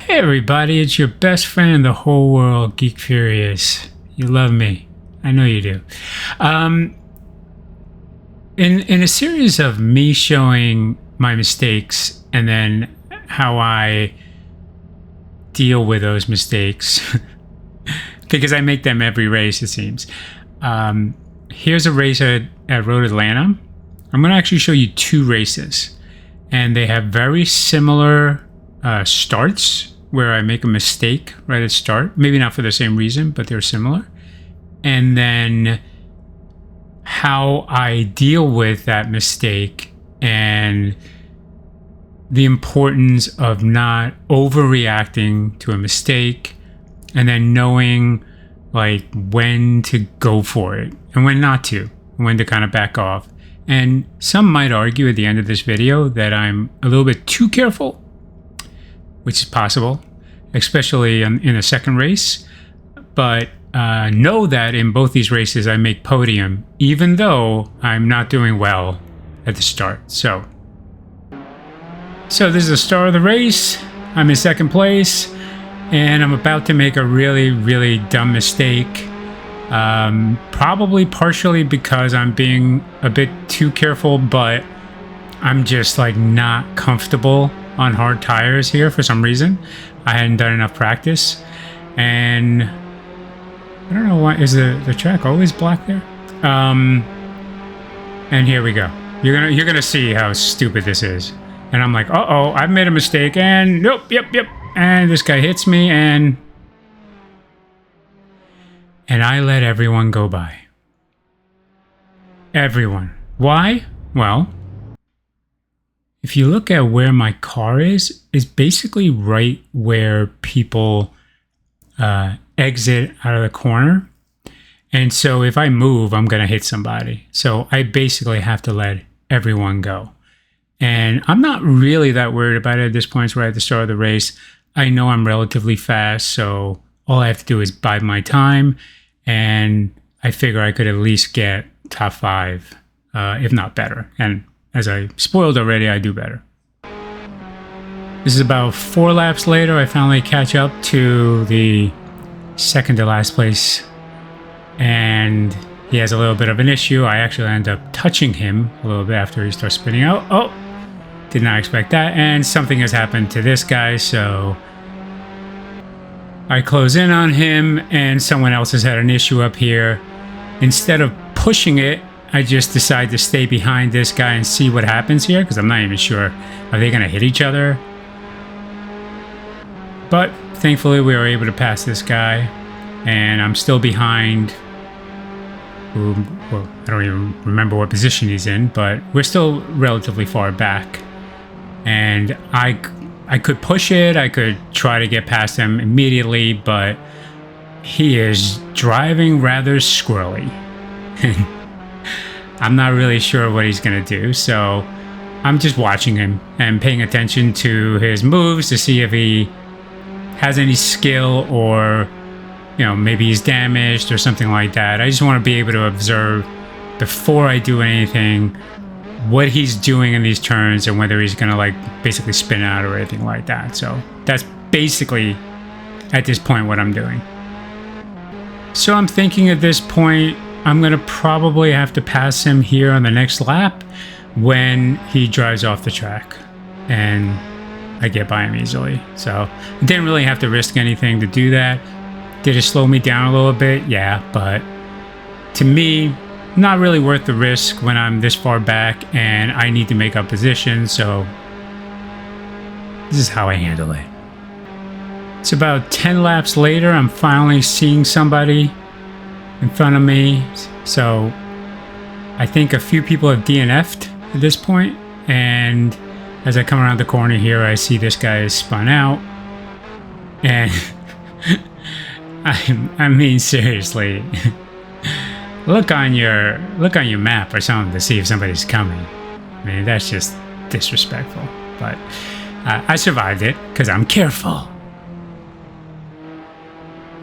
Hey everybody, it's your best friend in the whole world, Geek Furious. You love me. I know you do. In a series of me showing my mistakes and then how I deal with those mistakes, because I make them every race, it seems. Here's a race at Road Atlanta. I'm going to actually show you two races, and they have very similar starts where I make a mistake right at start. Maybe not for the same reason, but they're similar. And then how I deal with that mistake and the importance of not overreacting to a mistake, and then knowing like when to go for it and when not to, when to kind of back off. And some might argue at the end of this video that I'm a little bit too careful, which is possible, especially in a second race. But know that in both these races I make podium, even though I'm not doing well at the start. So this is the start of the race. I'm in second place, and I'm about to make a really, really dumb mistake. Probably partially because I'm being a bit too careful, but I'm just like not comfortable on hard tires here for some reason. I hadn't done enough practice, and I don't know why. Is the track always black there? And here we go. You're gonna see how stupid this is. And I'm like, uh-oh, I've made a mistake, and nope, yep. And this guy hits me, and I let everyone go by. Everyone. Why? Well, if you look at where my car is basically right where people exit out of the corner. And so if I move, I'm going to hit somebody. So I basically have to let everyone go. And I'm not really that worried about it at this point. It's right at the start of the race. I know I'm relatively fast, so all I have to do is bide my time. And I figure I could at least get top 5, if not better. And as I spoiled already, I do better. This is about 4 laps later. I finally catch up to the second to last place, and he has a little bit of an issue. I actually end up touching him a little bit after he starts spinning out. Oh, did not expect that. And something has happened to this guy, so I close in on him, and someone else has had an issue up here. Instead of pushing it, I just decide to stay behind this guy and see what happens here, because I'm not even sure. Are they going to hit each other? But thankfully, we were able to pass this guy, and I'm still behind. Well, I don't even remember what position he's in, but we're still relatively far back. And I could push it. I could try to get past him immediately, but he is driving rather squirrely. I'm not really sure what he's going to do, so I'm just watching him and paying attention to his moves to see if he has any skill, or maybe he's damaged or something like that. I just want to be able to observe before I do anything what he's doing in these turns, and whether he's gonna like basically spin out or anything like that. So that's basically at this point what I'm doing. So I'm thinking at this point I'm gonna probably have to pass him here on the next lap when he drives off the track, and I get by him easily. So I didn't really have to risk anything to do that. Did it slow me down a little bit? Yeah, but to me, not really worth the risk when I'm this far back and I need to make up position. So this is how I handle it. It's about 10 laps later. I'm finally seeing somebody in front of me. So I think a few people have DNF'd at this point. And as I come around the corner here, I see this guy is spun out. And I mean, seriously. Look on your map or something to see if somebody's coming. I mean, that's just disrespectful. But I survived it because I'm careful.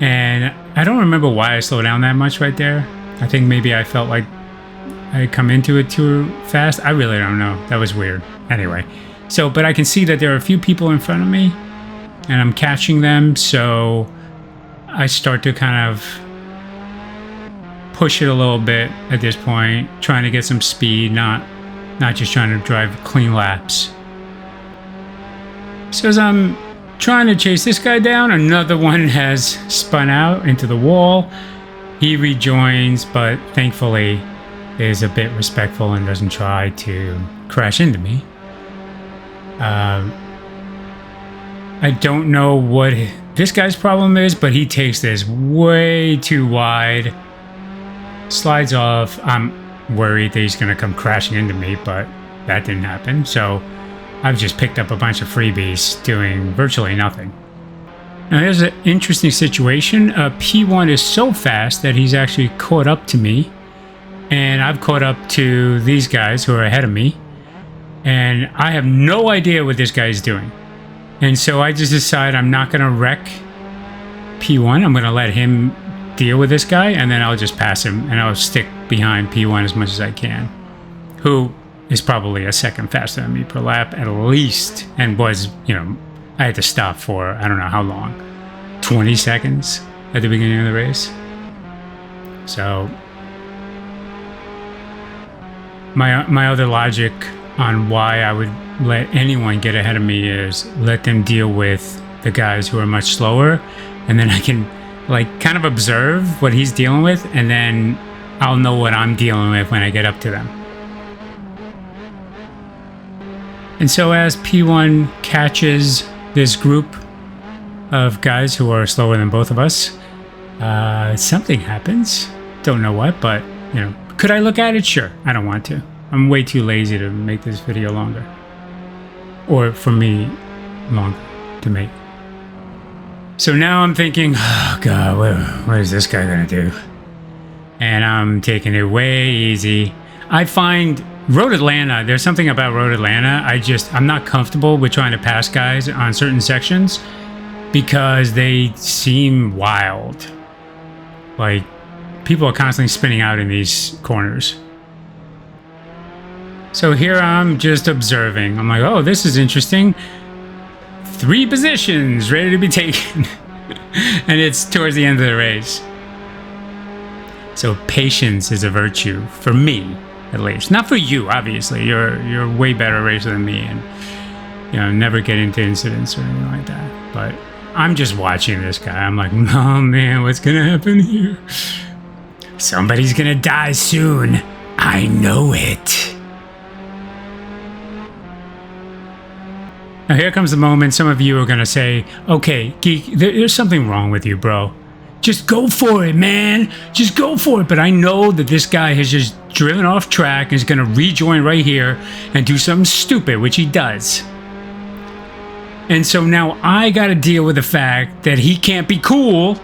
And I don't remember why I slowed down that much right there. I think maybe I felt like I come into it too fast. I really don't know. That was weird. Anyway, but I can see that there are a few people in front of me. and I'm catching them, so I start to kind of push it a little bit at this point, trying to get some speed, not just trying to drive clean laps. So as I'm trying to chase this guy down, another one has spun out into the wall. He rejoins, but thankfully is a bit respectful and doesn't try to crash into me. I don't know what this guy's problem is, but he takes this way too wide, slides off. I'm worried that he's going to come crashing into me, but that didn't happen. So I've just picked up a bunch of freebies doing virtually nothing. Now there's an interesting situation. P1 is so fast that he's actually caught up to me, and I've caught up to these guys who are ahead of me, and I have no idea what this guy is doing. And so I just decide I'm not going to wreck P1. I'm going to let him deal with this guy, and then I'll just pass him, and I'll stick behind P1 as much as I can, who is probably a second faster than me per lap at least, and was, I had to stop for I don't know how long, 20 seconds at the beginning of the race. So my other logic on why I would let anyone get ahead of me is let them deal with the guys who are much slower, and then I can kind of observe what he's dealing with, and then I'll know what I'm dealing with when I get up to them. And so as P1 catches this group of guys who are slower than both of us, something happens. Don't know what, but could I look at it? Sure. I don't want to. I'm way too lazy to make this video longer. Or for me, longer to make. So now I'm thinking, oh God, what is this guy gonna do? And I'm taking it way easy. I find Road Atlanta, there's something about Road Atlanta, I'm not comfortable with trying to pass guys on certain sections because they seem wild. Like, people are constantly spinning out in these corners. So here I'm just observing. I'm like, oh, this is interesting. 3 positions ready to be taken. And it's towards the end of the race. So patience is a virtue, for me at least. Not for you, obviously. You're a way better racer than me, and never get into incidents or anything like that. But I'm just watching this guy. I'm like, oh man, what's gonna happen here? Somebody's gonna die soon. I know it. Now here comes the moment some of you are gonna say, okay, Geek, there's something wrong with you, bro. Just go for it, man. Just go for it. But I know that this guy has just driven off track and is going to rejoin right here and do something stupid, which he does. And so now I got to deal with the fact that he can't be cool.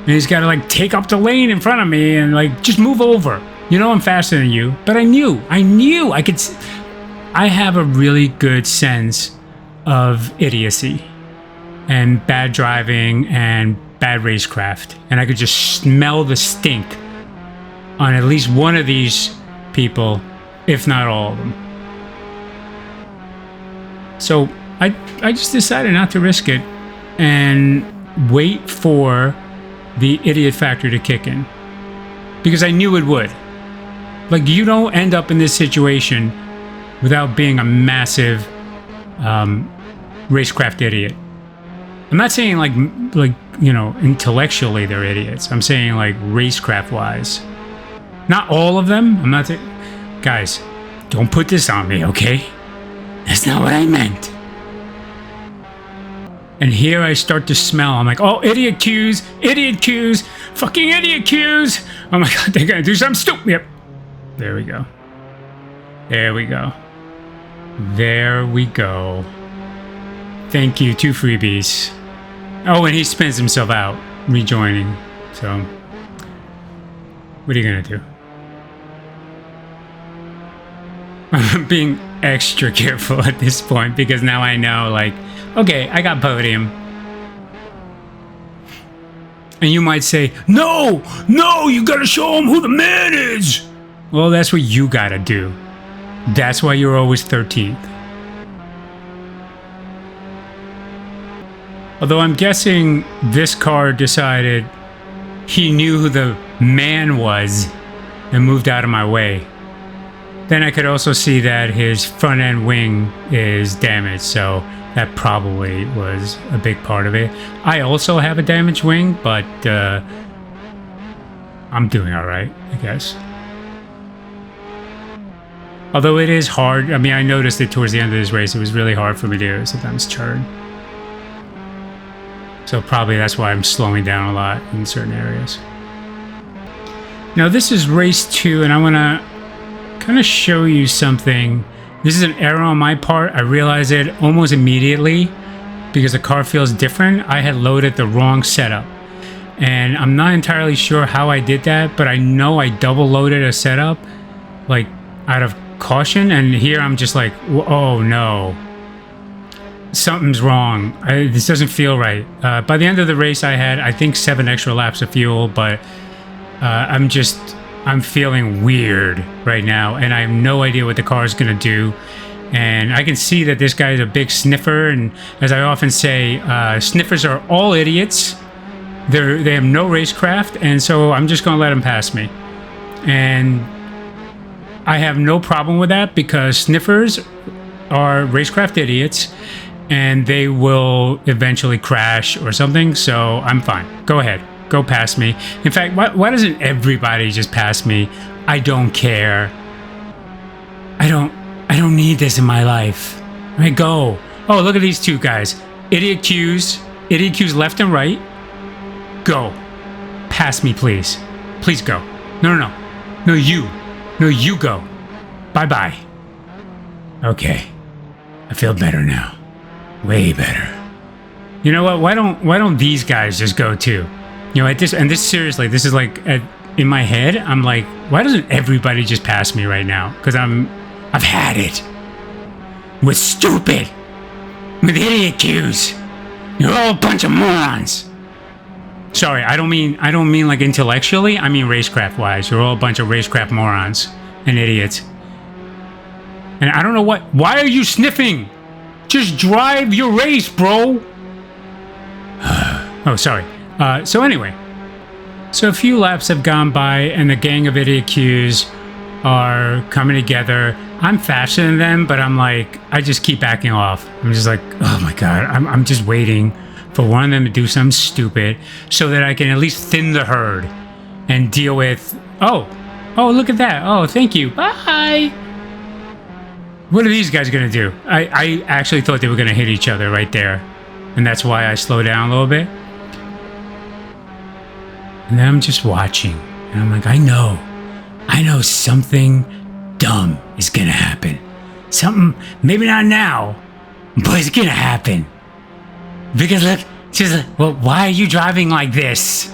And he's got to take up the lane in front of me and just move over. I'm faster than you. But I knew I could. I have a really good sense of idiocy and bad driving and bad racecraft, and I could just smell the stink on at least one of these people, if not all of them. So I just decided not to risk it and wait for the idiot factor to kick in, because I knew it would. You don't end up in this situation without being a massive racecraft idiot. I'm not saying intellectually they're idiots. I'm saying racecraft wise. Not all of them. I'm not saying, guys, don't put this on me, okay? That's not what I meant. And here I start to smell. I'm like, oh, idiot cues, fucking idiot cues. Oh my God, they're gonna do something stupid. Yep. There we go. There we go. There we go. Thank you, 2 freebies. Oh, and he spins himself out, rejoining. So, what are you gonna do? I'm being extra careful at this point because now I know, okay, I got podium. And you might say, no, you gotta show him who the man is. Well, that's what you gotta do. That's why you're always 13th. Although I'm guessing this car decided he knew who the man was and moved out of my way. Then I could also see that his front end wing is damaged, so that probably was a big part of it. I also have a damaged wing, but I'm doing all right, I guess. Although it is hard. I mean, I noticed it towards the end of this race. It was really hard for me to sometimes turn. So probably that's why I'm slowing down a lot in certain areas. Now this is race 2, and I want to kind of show you something. This is an error on my part. I realized it almost immediately because the car feels different. I had loaded the wrong setup, and I'm not entirely sure how I did that, but I know I double loaded a setup like out of caution, and here I'm just like, oh no, something's wrong. This doesn't feel right. By the end of the race I had, I think 7 extra laps of fuel, but I'm feeling weird right now, and I have no idea what the car is going to do. And I can see that this guy is a big sniffer, and as I often say, sniffers are all idiots. They have no racecraft, and so I'm just going to let him pass me. And I have no problem with that because sniffers are racecraft idiots, and they will eventually crash or something, so I'm fine. Go ahead. Go past me. In fact, why doesn't everybody just pass me? I don't care. I don't need this in my life. I go. Oh, look at these two guys. Idiot Q's left and right. Go. Pass me, please. Please go. No, you go. Bye-bye. Okay. I feel better now. Way better. You know what? Why don't these guys just go too? You know, at this, and this seriously, this is like in my head, I'm like, why doesn't everybody just pass me right now? Because I've had it with stupid, with idiot Q's. You're all a bunch of morons. Sorry, I don't mean like intellectually. I mean racecraft wise. You're all a bunch of racecraft morons and idiots. And I don't know why are you sniffing? Just drive your race, bro. Oh, sorry. So anyway, so a few laps have gone by and the gang of idiot Q's are coming together. I'm faster than them, but I'm like, I just keep backing off. I'm just like, oh my God, I'm just waiting for one of them to do something stupid so that I can at least thin the herd and deal with, oh, look at that. Oh, thank you. Bye. What are these guys going to do? I actually thought they were going to hit each other right there. And that's why I slowed down a little bit. And then I'm just watching. And I'm like, I know something dumb is going to happen. Something, maybe not now, but it's going to happen. Because look, she's like, well, why are you driving like this?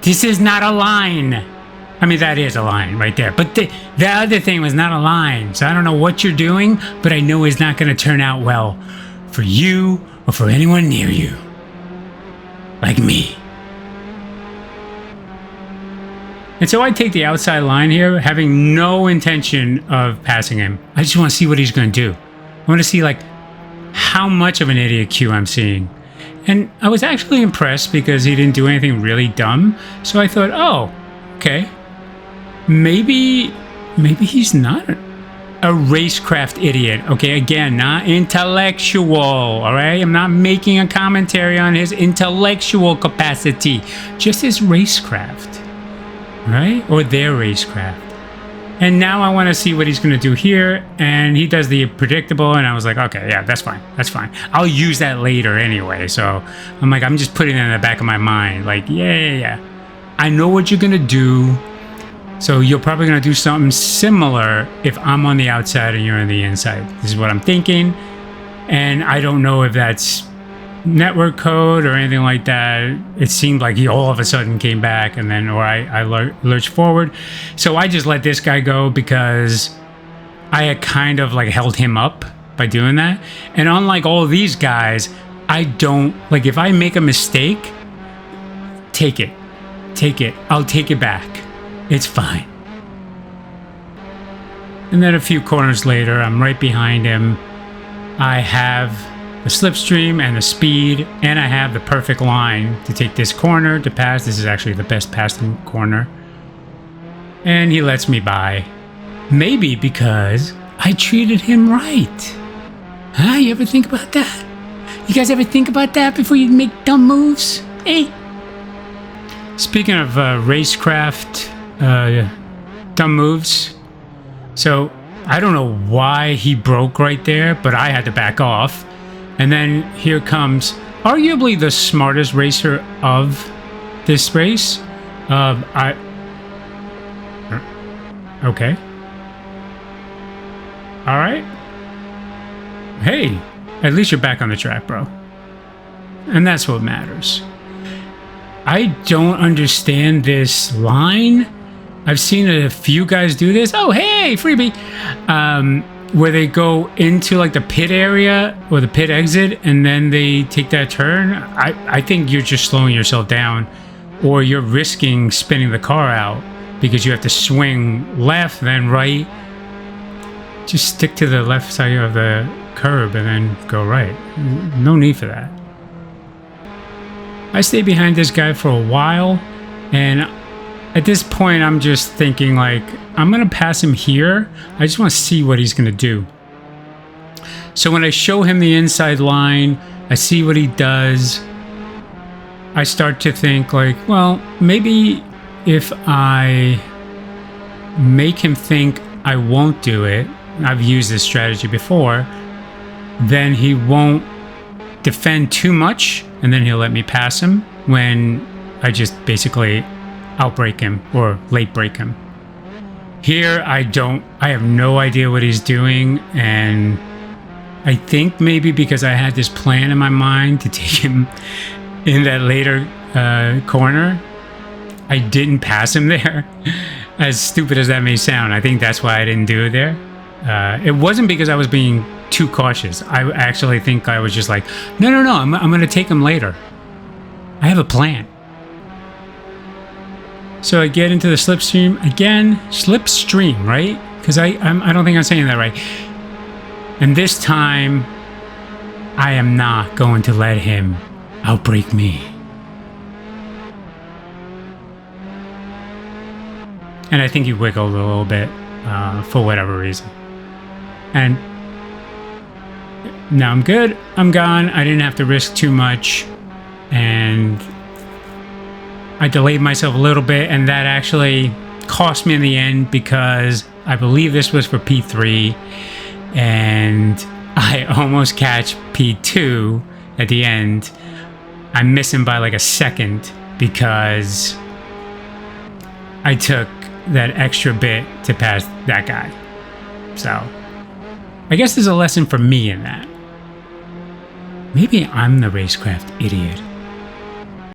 This is not a line. I mean, that is a line right there. But the other thing was not a line. So I don't know what you're doing, but I know it's not going to turn out well for you or for anyone near you. Like me. And so I take the outside line here, having no intention of passing him. I just want to see what he's going to do. I want to see, like, how much of an idiot Q I'm seeing. And I was actually impressed because he didn't do anything really dumb. So I thought, oh, okay. Maybe he's not a racecraft idiot. Okay, again, not intellectual, all right? I'm not making a commentary on his intellectual capacity, just his racecraft, right? Or their racecraft. And now I want to see what he's going to do here, and he does the predictable, and I was like, okay, yeah, that's fine. I'll use that later anyway, so I'm like, I'm just putting it in the back of my mind, like, yeah. I know what you're going to do. So you're probably going to do something similar if I'm on the outside and you're on the inside. This is what I'm thinking. And I don't know if that's network code or anything like that. It seemed like he all of a sudden came back and then, or I lurched forward. So I just let this guy go because I had kind of like held him up by doing that. And unlike all of these guys, I don't, like if I make a mistake, take it. I'll take it back. It's fine. And then a few corners later, I'm right behind him. I have the slipstream and the speed, and I have the perfect line to take this corner to pass. This is actually the best passing corner. And he lets me by. Maybe because I treated him right. Huh? You ever think about that? You guys ever think about that before you make dumb moves? Hey? Speaking of racecraft dumb moves, so I don't know why he broke right there, but I had to back off. And then here comes arguably the smartest racer of this race. Okay. All right. Hey, at least you're back on the track, bro. And that's what matters. I don't understand this line. I've seen a few guys do this. Oh, hey, freebie. Where they go into like the pit area or the pit exit and then they take that turn. I think you're just slowing yourself down, or you're risking spinning the car out because you have to swing left, then right. Just stick to the left side of the curb and then go right. No need for that. I stayed behind this guy for a while, and at this point I'm just thinking like, I'm gonna pass him here. I just want to see what he's gonna do. So when I show him the inside line, I see what he does. I start to think like, well, maybe if I make him think I won't do it, I've used this strategy before, then he won't defend too much, and then he'll let me pass him when I just basically outbrake him or late break him. Here I have no idea what he's doing, and I think maybe because I had this plan in my mind to take him in that later corner, I didn't pass him there. As stupid as that may sound, I think that's why I didn't do it there. It wasn't because I was being too cautious. I actually think I was just like, no, I'm going to take him later. I have a plan. So I get into the slipstream again. Slipstream, right? Because I don't think I'm saying that right. And this time, I am not going to let him outbrake me. And I think he wiggled a little bit for whatever reason. And now I'm good. I'm gone. I didn't have to risk too much. And I delayed myself a little bit, and that actually cost me in the end because I believe this was for P3, and I almost catch P2 at the end. I miss him by like a second because I took that extra bit to pass that guy. So I guess there's a lesson for me in that. Maybe I'm the racecraft idiot.